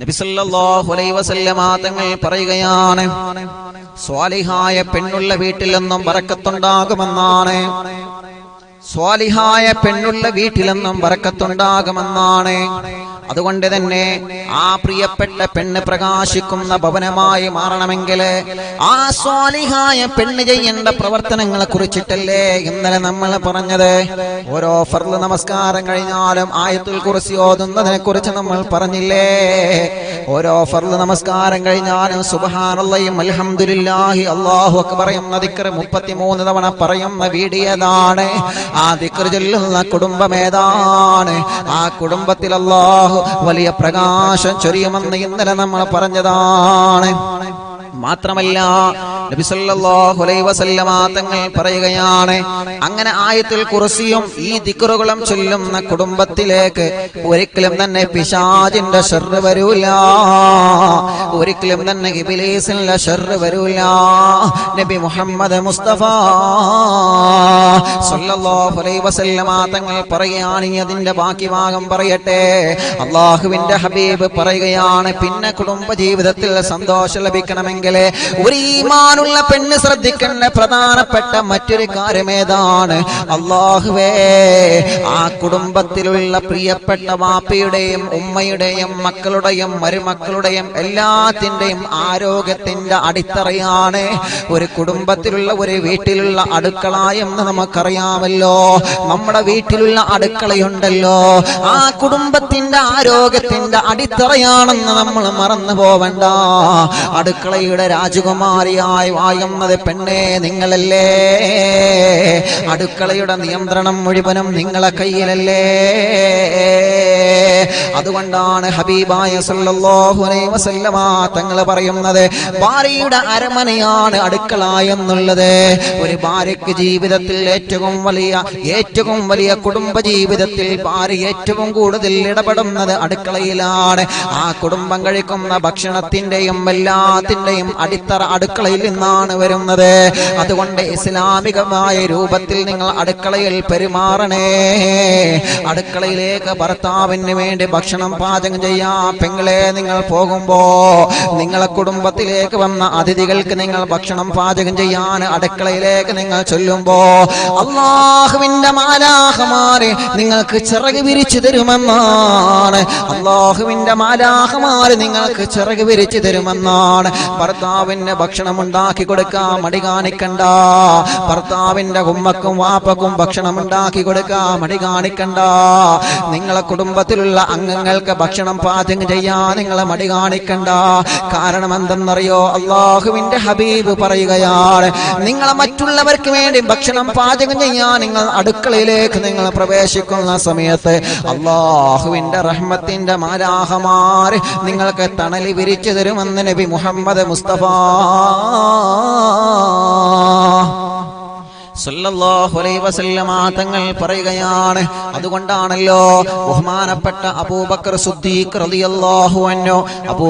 നബി സല്ലല്ലാഹു അലൈഹി വസല്ലമ തങ്ങൾ പറയുകയാണ്, സ്വാലിഹായ പെണ്ണുള്ള വീട്ടിൽ നിന്നും ബറക്കത്തുണ്ടാകുമെന്നാണ്. സ്വാലിഹായ പെണ്ണുള്ള വീട്ടിലെന്നും ബറക്കത്തുണ്ടാകുമെന്നാണ്. അതുകൊണ്ട് തന്നെ ആ പ്രിയപ്പെട്ട പെണ്ണ് പ്രകാശിക്കുന്ന ഭവനമായി മാറണമെങ്കിൽ ആ സ്വാലിഹായ പെണ്ണ് ചെയ്യേണ്ട പ്രവർത്തനങ്ങളെ കുറിച്ചിട്ടല്ലേ ഇന്നലെ നമ്മൾ പറഞ്ഞത്. ഓരോ ഫർള് നമസ്കാരം കഴിഞ്ഞാലും ആയത്തുൽ കുർസി ഓതുന്നതിനെ കുറിച്ച് നമ്മൾ പറഞ്ഞില്ലേ. ഓരോ ഫർള് നമസ്കാരം കഴിഞ്ഞാലും സുബ്ഹാനല്ലാഹി അൽഹംദുലില്ലാഹി അല്ലാഹു അക്ബർ എന്ന ദിക്ർ 33 തവണ പറയുന്ന വീഡിയോതാണ്. ആ ദിക്ർ ചൊല്ലുന്ന കുടുംബം ഏതാണ്? ആ കുടുംബത്തിൽ അല്ലാഹു വലിയ പ്രകാശം ചൊരിയുമെന്ന് ഇന്നലെ നമ്മൾ പറഞ്ഞതാണ്. മാത്രമല്ല നബി സല്ലല്ലാഹു അലൈഹി വസല്ലമ തങ്ങൾ പറയുകയാണ്, അങ്ങനെ ആയത്തുൽ കുർസിയും ഈ ദിക്റുകളും ചൊല്ലുന്ന കുടുംബത്തിലേക്ക് ഒരിക്കലും തന്നെ പിശാചിന്റെ ശർറ് വരൂല, ഒരിക്കലും തന്നെ ഇബ്ലീസിന്റെ ശർറ് വരൂല. നബി മുഹമ്മദ് മുസ്തഫ സല്ലല്ലാഹു അലൈഹി വസല്ലമ തങ്ങൾ പറയുകയാണ്. അതിന്റെ ബാക്കി ഭാഗം പറയട്ടെ. അല്ലാഹുവിന്റെ ഹബീബ് പറയുകയാണ്, പിന്നെ കുടുംബ ജീവിതത്തിൽ സന്തോഷം ലഭിക്കണമെങ്കിൽ ഒരു ഈമാനുള്ള പെണ്ണ് ശ്രദ്ധിക്കേണ്ട പ്രധാനപ്പെട്ട മറ്റൊരു കാര്യം ഏതാണ്? അല്ലാഹുവേ, ആ കുടുംബത്തിലുള്ള പ്രിയപ്പെട്ട വാപ്പയുടെയും ഉമ്മയുടെയും മക്കളുടെയും മരുമക്കളുടെയും എല്ലാത്തിന്റെയും ആരോഗ്യത്തിന്റെ അടിത്തറയാണ് ഒരു കുടുംബത്തിലുള്ള ഒരു വീട്ടിലുള്ള അടുക്കള എന്ന് നമുക്കറിയാമല്ലോ. നമ്മുടെ വീട്ടിലുള്ള അടുക്കളയുണ്ടല്ലോ, ആ കുടുംബത്തിന്റെ ആരോഗ്യത്തിന്റെ അടിത്തറയാണെന്ന് നമ്മൾ മറന്നു പോവണ്ട. അടുക്കളയുടെ രാജകുമാരിയായി വായുന്നത് പെണ്ണേ നിങ്ങളല്ലേ. അടുക്കളയുടെ നിയന്ത്രണം മുഴുവനും നിങ്ങളെ കയ്യിലല്ലേ. അതുകൊണ്ടാണ് ഹബീബായ സല്ലല്ലാഹു അലൈഹി വസല്ലമ തങ്ങൾ പറയുന്നത്, ഭാര്യയുടെ അരമനയാണ് അടുക്കള എന്നുള്ളത്. ഒരു ഭാര്യയ്ക്ക് ജീവിതത്തിൽ ഏറ്റവും വലിയ കുടുംബ ജീവിതത്തിൽ ഭാര്യ ഏറ്റവും കൂടുതൽ ഇടപെടുന്നത് അടുക്കളയിലാണ്. ആ കുടുംബം കഴിക്കുന്ന ഭക്ഷണത്തിന്റെയും എല്ലാത്തിന്റെയും അടിത്തറ അടുക്കളയിൽ നിന്നാണ് വരുന്നത്. അതുകൊണ്ട് ഇസ്ലാമികമായ രൂപത്തിൽ നിങ്ങൾ അടുക്കളയിൽ പെരുമാറണേ. അടുക്കളയിലേക്ക് ഭർത്താവിന് വേണ്ടി ഭക്ഷണം പാചകം ചെയ്യാം. പെങ്ങളെ, നിങ്ങൾ പോകുമ്പോ നിങ്ങളെ കുടുംബത്തിലേക്ക് വന്ന അതിഥികൾക്ക് നിങ്ങൾ ഭക്ഷണം പാചകം ചെയ്യാൻ അടുക്കളയിലേക്ക് നിങ്ങൾ ചൊല്ലുമ്പോ അല്ലാഹുവിന്റെ മാലാഖമാരെ നിങ്ങൾക്ക് ചിറക് വിരിച്ചു തരുമെന്നാണ്. അല്ലാഹുവിന്റെ മാലാഖമാരെ നിങ്ങൾക്ക് ചിറക് വിരിച്ചു തരുമെന്നാണ്. ഭർത്താവിന് ഭക്ഷണം ഉണ്ടാക്കി കൊടുക്കാൻ മടി കാണിക്കണ്ട. ഭർത്താവിന്റെ ഉമ്മക്കും വാപ്പക്കും ഭക്ഷണം ഉണ്ടാക്കി കൊടുക്കാൻ മടി കാണിക്കണ്ട. നിങ്ങളെ കുടുംബത്തിലുള്ള അംഗങ്ങൾക്ക് ഭക്ഷണം പാചകം ചെയ്യാൻ നിങ്ങളെ മടി കാണിക്കണ്ട. കാരണം എന്തെന്നറിയോ? അല്ലാഹുവിന്റെ ഹബീബ് പറയുകയാണ്, നിങ്ങളെ മറ്റുള്ളവർക്ക് വേണ്ടി ഭക്ഷണം പാചകം ചെയ്യാൻ നിങ്ങൾ അടുക്കളയിലേക്ക് നിങ്ങൾ പ്രവേശിക്കുന്ന സമയത്ത് അല്ലാഹുവിന്റെ റഹ്മത്തിന്റെ മാലാഖമാർ നിങ്ങൾക്ക് തണല് വിരിച്ചു തരുമെന്ന് നബി മുഹമ്മദ് മുസ്തഫ സല്ലല്ലാഹു അലൈഹി വസല്ലമ തങ്ങൾ പറയുകയാണ്. അതുകൊണ്ടാണല്ലോ ബഹുമാനപ്പെട്ട അബൂബക്കർ സിദ്ദീഖ് റളിയല്ലാഹു അൻഹു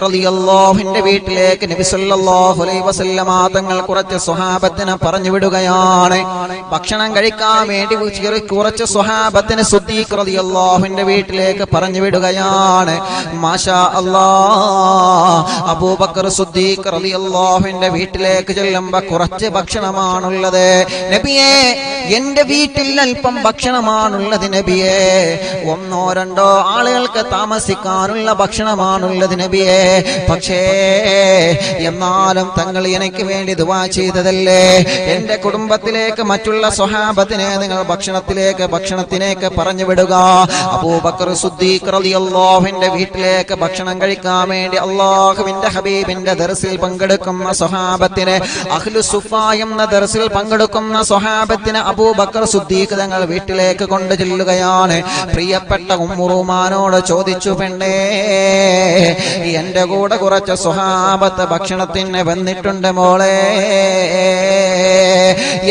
റളിയല്ലാഹുവിന്റെ വീട്ടിലേക്ക് നബി സല്ലല്ലാഹു അലൈഹി വസല്ലമ തങ്ങൾ കുറച്ച് സ്വഹാബത്തിനെ പറഞ്ഞു വിടുകയാണ്. ഭക്ഷണം കഴിക്കാൻ വേണ്ടി കുറച്ച് സ്വഹാബത്തിനെ സിദ്ദീഖ് റളിയല്ലാഹുവിന്റെ വീട്ടിലേക്ക് പറഞ്ഞു വിടുകയാണ്. മാഷാ അല്ലാഹ്, അബൂബക്കർ സിദ്ദീഖ് റളിയല്ലാഹുവിന്റെ വീട്ടിലേക്ക് ചെല്ലുമ്പോൾ കുറച്ച് ഭക്ഷണമാണുള്ളത്. നബിയേ, എന്റെ വീട്ടിൽ അല്പം ഭക്ഷണമാണുള്ളത് നബിയേ. 1-2 ആളുകൾക്ക് താമസിക്കാനുള്ള ഭക്ഷണമാണുള്ളത് നബിയേ. പക്ഷേ എന്നാലും തങ്ങൾ എനിക്ക് വേണ്ടി ദുആ ചെയ്തതല്ലേ. എന്റെ കുടുംബത്തിലേക്ക് മറ്റുള്ള സ്വഹാബത്തിനെ നിങ്ങൾ ഭക്ഷണത്തിലേക്ക് പറഞ്ഞു വിടുക. അബൂബക്കർ സിദ്ദീഖ് റളിയല്ലാഹുവിന്റെ വീട്ടിലേക്ക് ഭക്ഷണം കഴിക്കാൻ വേണ്ടി അല്ലാഹുവിന്റെ ഹബീബിന്റെ ദർസിൽ പങ്കെടുക്കുന്ന സ്വഹാബത്തിനെ, അഹ്ലു സുഫ എന്ന ദർസിൽ പങ്കെടുക്കുന്ന സ്വഹാബത്തിനെ അബൂബക്കർ സിദ്ദീഖ് തങ്ങൾ വീട്ടിലേക്ക് കൊണ്ടു ചെല്ലുകയാണ്. പ്രിയപ്പെട്ട ഉമ്മുറുമാനോട് ചോദിച്ചു, പെണ്ണേ, എന്റെ കൂടെ കുറച്ച് സ്വഹാബത്ത് ഭക്ഷണത്തിന് വന്നിട്ടുണ്ട് മോളെ.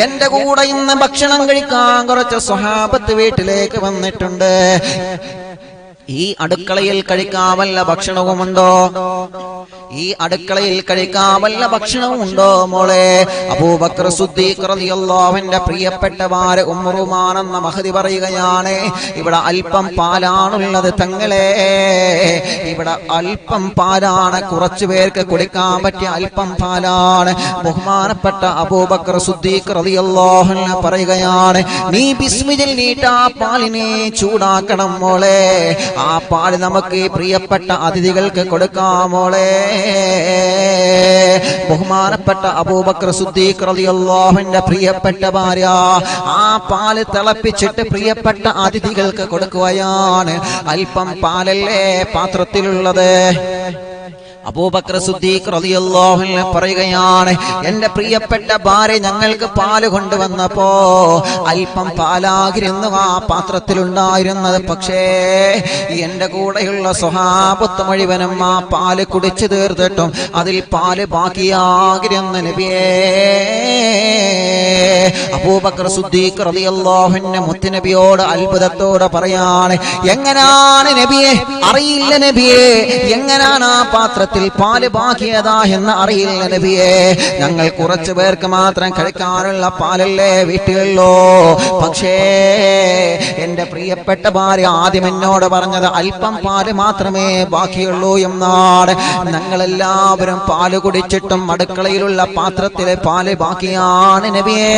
എന്റെ കൂടെ ഇന്ന് ഭക്ഷണം കഴിക്കാൻ കുറച്ച് സ്വഹാബത്ത് വീട്ടിലേക്ക് വന്നിട്ടുണ്ട്. ഈ അടുക്കളയിൽ കഴിക്കാൻ വല്ല ഭക്ഷണവുമുണ്ടോ? ഈ അടുക്കളയിൽ കഴിക്കാൻ വല്ല ഭക്ഷണവും ഉണ്ടോ മോളെ? അബൂബക്കർ സിദ്ദീഖ് റളിയല്ലാഹു അൻഹുവിന്റെ പ്രിയപ്പെട്ട ഭാര്യ ഉമ്മു റുമാന എന്ന മഹദി പറയുകയാണ്, ഇവിടെ അല്പം പാലാണുള്ളത് തങ്ങളെ, ഇവിടെ അല്പം പാലാണ്, കുറച്ചു പേർക്ക് കുടിക്കാൻ പറ്റിയ അല്പം പാലാണ്. ബഹുമാനപ്പെട്ട അബൂബക്കർ സിദ്ദീഖ് റളിയല്ലാഹു അൻഹു പറയുകയാണ്, നീ ബിസ്മി ചൊല്ലിയിട്ട് ആ പാലിനെ ചൂടാക്കണം മോളെ, ആ പാല് നമുക്ക് പ്രിയപ്പെട്ട അതിഥികൾക്ക് കൊടുക്കാം മോളെ. ബഹുമാനപ്പെട്ട അബൂബക്കർ സിദ്ദീഖ് റളിയല്ലാഹു അൻഹുവിന്റെ പ്രിയപ്പെട്ട ഭാര്യ ആ പാല് തിളപ്പിച്ചിട്ട് പ്രിയപ്പെട്ട അതിഥികൾക്ക് കൊടുക്കുകയാണ്. അല്പം പാലല്ലേ പാത്രത്തിലുള്ളത്. അബൂബക്കർ സിദ്ദീഖ് റളിയല്ലാഹു അൻഹു പറയുകയാണ്, എന്റെ പ്രിയപ്പെട്ട ഭാര്യ ഞങ്ങൾക്ക് പാല് കൊണ്ടുവന്നപ്പോ അല്പം പാലാകിരുന്നു ആ പാത്രത്തിലുണ്ടായിരുന്നത്. പക്ഷേ എന്റെ കൂടെയുള്ള സ്വഹാബത്ത് മുഴുവനും ആ പാല് കുടിച്ചു തീർത്തിട്ടും അതിൽ പാല് ബാക്കിയാകിരുന്നു നബിയേ. അബൂബക്കർ സിദ്ദീഖ് റളിയല്ലാഹു അൻഹു മുത്തുനബിയോട് അത്ഭുതത്തോടെ പറയാണ്, എങ്ങനാണ് നബിയെ? അറിയില്ല നബിയെ, എങ്ങനാണ് ആ പാത്രത്തിൽ പാല് ബാക്കിയതാ എന്ന് അറിയില്ല നബിയെ. ഞങ്ങൾ കുറച്ചു പേർക്ക് മാത്രം കഴിക്കാനുള്ള പാലല്ലേ വീട്ടിലല്ലോ. പക്ഷേ എന്റെ പ്രിയപ്പെട്ട ഭാര്യ ആദ്യം എന്നോട് പറഞ്ഞത് അല്പം പാല് മാത്രമേ ബാക്കിയുള്ളൂ എന്നാണ്. ഞങ്ങളെല്ലാവരും പാല് കുടിച്ചിട്ടും അടുക്കളയിലുള്ള പാത്രത്തിലെ പാല് ബാക്കിയാണ് നബിയേ.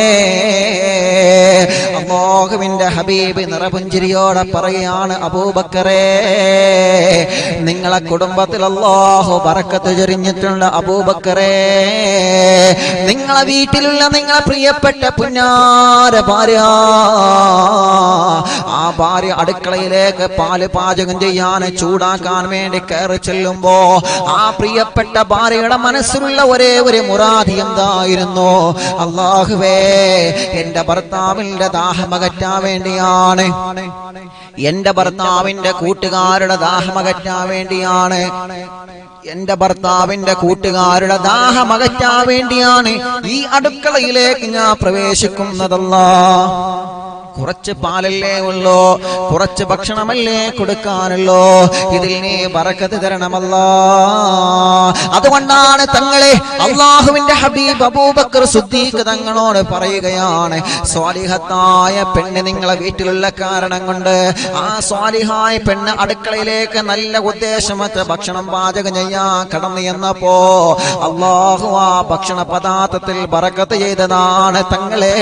അല്ലാഹുവിന്റെ ഹബീബ് നിറപുഞ്ചിരിയോടെ പറയുകയാണ്, അബൂബക്കറേ, നിങ്ങളെ കുടുംബത്തിൽ അല്ലാഹു ബറക്കത്ത് ചൊരിഞ്ഞിട്ടുണ്ട്. അബൂബക്കറേ, നിങ്ങളെ വീട്ടിലുള്ള നിങ്ങളെ പ്രിയപ്പെട്ട പുന്നാര ഭാര്യ, ആ ഭാര്യ അടുക്കളയിലേക്ക് പാല് പാചകം ചെയ്യാൻ ചൂടാക്കാൻ വേണ്ടി കയറി ചെല്ലുമ്പോ ആ പ്രിയപ്പെട്ട ഭാര്യയുടെ മനസ്സിലുള്ള ഒരേ ഒരു മുറാദി എന്തായിരുന്നു? അല്ലാഹുവേ, എന്റെ ഭർത്താവിന്റെ ദാഹമകറ്റാൻ വേണ്ടിയാണ്, എന്റെ ഭർത്താവിന്റെ കൂട്ടുകാരുടെ ദാഹമകറ്റാൻ വേണ്ടിയാണ്, എന്റെ ഭർത്താവിന്റെ കൂട്ടുകാരുടെ ദാഹമകറ്റാൻ വേണ്ടിയാണ് ഈ അടുക്കളയിലേക്ക് ഞാൻ പ്രവേശിക്കുന്നതല്ല. കുറച്ച് പാലല്ലേ ഉള്ളൂ, കുറച്ച് ഭക്ഷണമല്ലേ കൊടുക്കാനുള്ളൂ, ഇതിൽ നീ ബറക്കത്ത് തരണമല്ലാ. അതുകൊണ്ടാണ് തങ്ങളെ അല്ലാഹുവിന്റെ ഹബീബ് അബൂബക്കർ സിദ്ദീഖ് തങ്ങളോട് പറയുകയാണ്, സ്വാലിഹത്തായ പെണ്ണ് നിങ്ങളെ വീട്ടിലുള്ള കാരണം കൊണ്ട് ആ സ്വാലിഹായ പെണ്ണ് അടുക്കളയിലേക്ക് നല്ല ഉദ്ദേശമറ്റ് ഭക്ഷണം പാചകം ചെയ്യാൻ കടന്നു എന്നപ്പോ അല്ലാഹു ആ ഭക്ഷണ പദാർത്ഥത്തിൽ ബറക്കത്ത് ചെയ്തതാണ് തങ്ങളെ.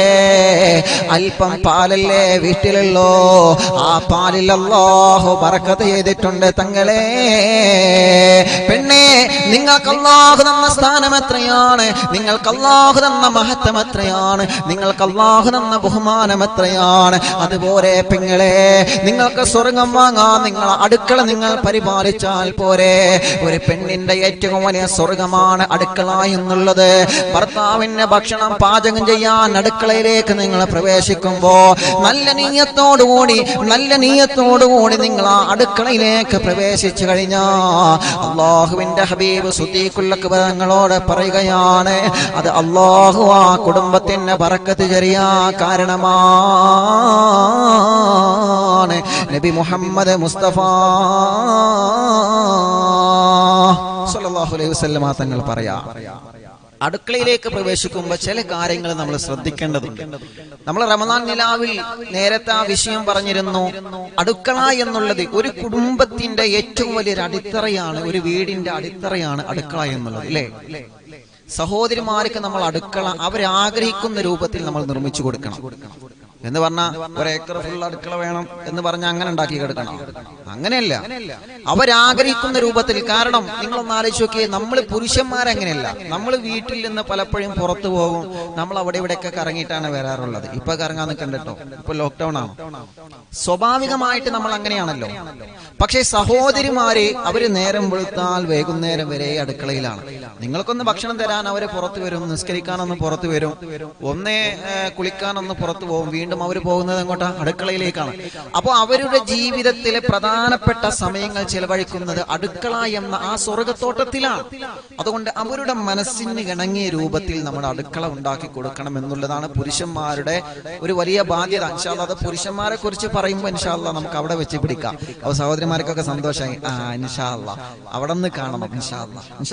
അല്പം പാലല്ലേ വീട്ടിലുള്ളോ, ആ പാലിൽ അല്ലാഹു ബറക്കത്ത് ചെയ്തിട്ടുണ്ട് തങ്ങളെ. പെണ്ണേ, നിങ്ങൾക്ക് അല്ലാഹു തന്ന സ്ഥാനം എത്രയാണ്, നിങ്ങൾക്ക് അല്ലാഹു തന്ന മഹത്വം എത്രയാണ്, നിങ്ങൾക്ക് അല്ലാഹു തന്ന ബഹുമാനം എത്രയാണ്. അതുപോലെ പെങ്ങളെ, നിങ്ങൾക്ക് സ്വർഗം വാങ്ങാൻ നിങ്ങൾ അടുക്കള നിങ്ങൾ പരിപാലിച്ചാൽ പോരെ. ഒരു പെണ്ണിന്റെ ഏറ്റവും വലിയ സ്വർഗമാണ് അടുക്കള എന്നുള്ളത്. ഭർത്താവിന്റെ ഭക്ഷണം പാചകം ചെയ്യാൻ അടുക്കളയിലേക്ക് നിങ്ങൾ പ്രവേശിക്കുമ്പോ നല്ല നീയത്തോടുകൂടി നിങ്ങൾ ആ അടുക്കളയിലേക്ക് പ്രവേശിച്ചു കഴിഞ്ഞാ അല്ലാഹുവിന്റെ ഹബീബ് സിദ്ദീഖുൽ അക്ബർ തങ്ങളോട് പറയുകയാണ്, അത് അല്ലാഹു ആ കുടുംബത്തിന് ബറക്കത്ത് ചൊരിയാൻ കാരണമാണ്. നബി മുഹമ്മദ് മുസ്തഫ സ്വല്ലല്ലാഹു അലൈഹി വസല്ലം തങ്ങൾ പറയാ, അടുക്കളയിലേക്ക് പ്രവേശിക്കുമ്പോൾ ചില കാര്യങ്ങൾ നമ്മൾ ശ്രദ്ധിക്കേണ്ടതുണ്ട്. നമ്മൾ റമദാൻ നിലാവിൽ നേരത്തെ ആ വിഷയം പറഞ്ഞിരുന്നു. അടുക്കള എന്നുള്ളത് ഒരു കുടുംബത്തിന്റെ ഏറ്റവും വലിയൊരു അടിത്തറയാണ്, ഒരു വീടിന്റെ അടിത്തറയാണ് അടുക്കള എന്നുള്ളത്, അല്ലേ? സഹോദരിമാർക്ക് നമ്മൾ അടുക്കള അവരാഗ്രഹിക്കുന്ന രൂപത്തിൽ നമ്മൾ നിർമ്മിച്ചു കൊടുക്കണം. എന്ന് പറഞ്ഞാൽ ഒരേക്കർ ഫുൾ അടുക്കള വേണം എന്ന് പറഞ്ഞാൽ അങ്ങനെ ഉണ്ടാക്കി കിടക്കണം, അങ്ങനെയല്ല. അവരാഗ്രഹിക്കുന്ന രൂപത്തിൽ. കാരണം നിങ്ങളൊന്ന് ആലോചിച്ച് നോക്കിയേ, നമ്മൾ പുരുഷന്മാരങ്ങനെയല്ല. നമ്മൾ വീട്ടിൽ നിന്ന് പലപ്പോഴും പുറത്തു പോകും, നമ്മൾ അവിടെ ഇവിടെയൊക്കെ കറങ്ങിയിട്ടാണ് വരാറുള്ളത്. ഇപ്പൊ കറങ്ങാൻ നിൽക്കണ്ടോ, ഇപ്പൊ ലോക്ക്ഡൌൺ ആണ്. സ്വാഭാവികമായിട്ട് നമ്മൾ അങ്ങനെയാണല്ലോ. പക്ഷെ സഹോദരിമാര് അവര് നേരം വെളുത്താൽ വൈകുന്നേരം വരെ അടുക്കളയിലാണ്. നിങ്ങൾക്കൊന്ന് ഭക്ഷണം തരാൻ അവര് പുറത്തു വരും, നിസ്കരിക്കാനൊന്ന് പുറത്തു വരും, ഒന്നേ കുളിക്കാനൊന്ന് പുറത്തു പോകും, വീണ്ടും വീണ്ടും അവർ പോകുന്നത് എങ്ങോട്ടാ? അടുക്കളയിലേക്കാണ്. അപ്പോൾ അവരുടെ ജീവിതത്തിലെ പ്രധാനപ്പെട്ട സമയങ്ങൾ ചെലവഴിക്കുന്നത് അടുക്കള എന്ന ആ സ്വർഗത്തോട്ടത്തിലാണ്. അതുകൊണ്ട് അവരുടെ മനസ്സിന് ഇണങ്ങിയ രൂപത്തിൽ നമ്മുടെ അടുക്കള ഉണ്ടാക്കി കൊടുക്കണം എന്നുള്ളതാണ് പുരുഷന്മാരുടെ ഒരു വലിയ ബാധ്യത. ഇൻഷാ അല്ലാഹ് അത് പുരുഷന്മാരെ കുറിച്ച് പറയുമ്പോൾ ഇൻഷാ അല്ലാഹ് നമുക്ക് അവിടെ വെച്ച് പിടിക്കാം. അപ്പോൾ സഹോദരിമാർക്കൊക്കെ സന്തോഷമായി. ഇൻഷാ അല്ലാഹ് അവിടെ നിന്ന് കാണണം. ഇൻഷാ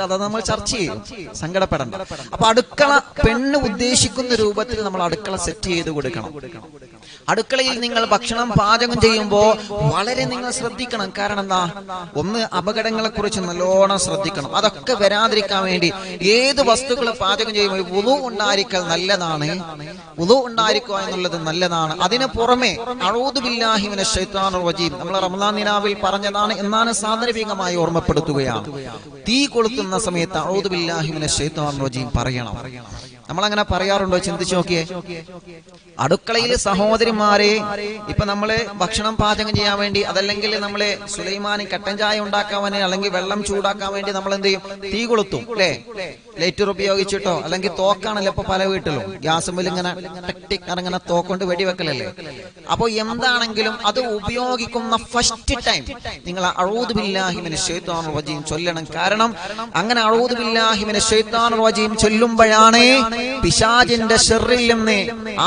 അല്ലാഹ് നമ്മൾ ചർച്ച ചെയ്യും, സങ്കടപ്പെടണ്ട. അപ്പൊ അടുക്കള പെണ്ണ് ഉദ്ദേശിക്കുന്ന രൂപത്തിൽ നമ്മൾ അടുക്കള സെറ്റ് ചെയ്ത് കൊടുക്കണം. അടുക്കളയിൽ നിങ്ങൾ ഭക്ഷണം പാചകം ചെയ്യുമ്പോൾ വളരെ നിങ്ങൾ ശ്രദ്ധിക്കണം. കാരണം എന്താ? ഒന്ന്, അപകടങ്ങളെ കുറിച്ച് നല്ലോണം ശ്രദ്ധിക്കണം. അതൊക്കെ വരാതിരിക്കാൻ വേണ്ടി ഏത് വസ്തുക്കൾ പാചകം ചെയ്യുമ്പോൾ വുളു ഉണ്ടായിരിക്കൽ നല്ലതാണ്. വുളു ഉണ്ടായിരിക്കുക എന്നുള്ളത് നല്ലതാണ്. അതിന് പുറമെ അഊദു ബില്ലാഹി മിനശ് ശൈത്വാനിർ റജീം നമ്മൾ റമളാൻ നിലാവിൽ പറഞ്ഞതാണ് എന്നാണ് സാന്ദർഭികമായി ഓർമ്മപ്പെടുത്തുകയാണ്. തീ കൊളുത്തുന്ന സമയത്ത് അഊദു ബില്ലാഹി മിനശ് ശൈത്വാനിർ റജീം പറയണം. നമ്മളങ്ങനെ പറയാറുണ്ടോ? ചിന്തിച്ചു നോക്കിയേ. അടുക്കളയിൽ സഹോദരിമാരെ, ഇപ്പൊ നമ്മള് ഭക്ഷണം പാചകം ചെയ്യാൻ വേണ്ടി, അതല്ലെങ്കിൽ നമ്മള് സുലൈമാനി കട്ടൻ ചായ ഉണ്ടാക്കാൻ വേണ്ടി, അല്ലെങ്കിൽ വെള്ളം ചൂടാക്കാൻ വേണ്ടി നമ്മൾ എന്ത് ചെയ്യും? തീ കൊളുത്തും അല്ലേ? ലൈറ്റർ ഉപയോഗിച്ചിട്ടോ, അല്ലെങ്കിൽ തോക്കാണല്ലോ ഇപ്പൊ പല വീട്ടിലും. ഗ്യാസുമ്പിൽ ഇങ്ങനെ ടിക് അങ്ങനെ തോക്കൊണ്ട് വെടിവെക്കലല്ലേ. അപ്പൊ എന്താണെങ്കിലും അത് ഉപയോഗിക്കുന്ന ഫസ്റ്റ് ടൈം നിങ്ങൾ അഊദു ബില്ലാഹി മിനശ് ശൈത്വാനിർ റജീം ചൊല്ലണം. കാരണം അങ്ങനെ അഊദു ബില്ലാഹി മിനശ് ശൈത്വാനിർ റജീം ചൊല്ലുമ്പോഴാണ് പിശാചിന്റെ ശർറിൽ നിന്ന്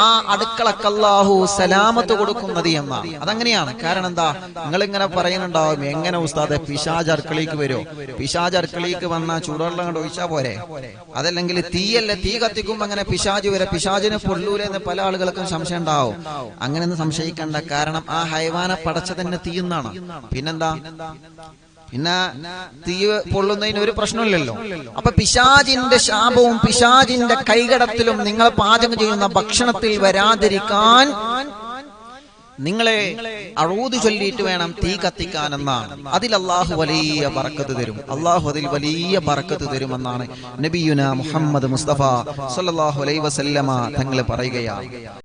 ആ അടുക്കളക്ക് അല്ലാഹു സലാമത്ത് കൊടുക്കുന്നത് എന്നാണ്. അതങ്ങനെയാണ്. കാരണം എന്താ? നിങ്ങൾ ഇങ്ങനെ പറയുന്നുണ്ടാവും, എങ്ങനെ ഉസ്താദെ പിശാച് അടുക്കളയ്ക്ക് വരുമോ? പിശാച് അടുക്കളയ്ക്ക് വന്നാൽ ചൂടുവെള്ളം കൊണ്ട് ഒഴിച്ചാൽ പോരെ? അതല്ലെങ്കിൽ തീയല്ലേ, തീ കത്തിക്കുമ്പോ അങ്ങനെ പിശാച് വരെ, പിശാചിനെ പൊള്ളൂലെന്ന് പല ആളുകൾക്കും സംശയം ഉണ്ടാവും. അങ്ങനെയൊന്നും സംശയിക്കണ്ട. കാരണം ആ ഹൈവാനെ പടച്ച തന്നെ തീയുന്നാണ്. പിന്നെന്താ? പിന്നെ തീ പൊള്ളുന്നതിന് ഒരു പ്രശ്നമില്ലല്ലോ. അപ്പൊ പിശാചിന്റെ ശാപവും പിശാചിന്റെ കൈകടത്തിലും നിങ്ങൾ പാചകം ചെയ്യുന്ന ഭക്ഷണത്തിൽ വരാതിരിക്കാൻ നിങ്ങളെ അഊദു ചൊല്ലിയിട്ട് വേണം തീ കത്തിക്കാനെന്നാണ്. അതിൽ അല്ലാഹു വലിയ ബറക്കത്ത് തരും. അല്ലാഹു അതിൽ വലിയ ബറക്കത്ത് തരുമെന്നാണ് നബിയുനാ മുഹമ്മദ് മുസ്തഫ സല്ലല്ലാഹു അലൈഹി വസല്ലമ തങ്ങൾ പറയുകയാണ്.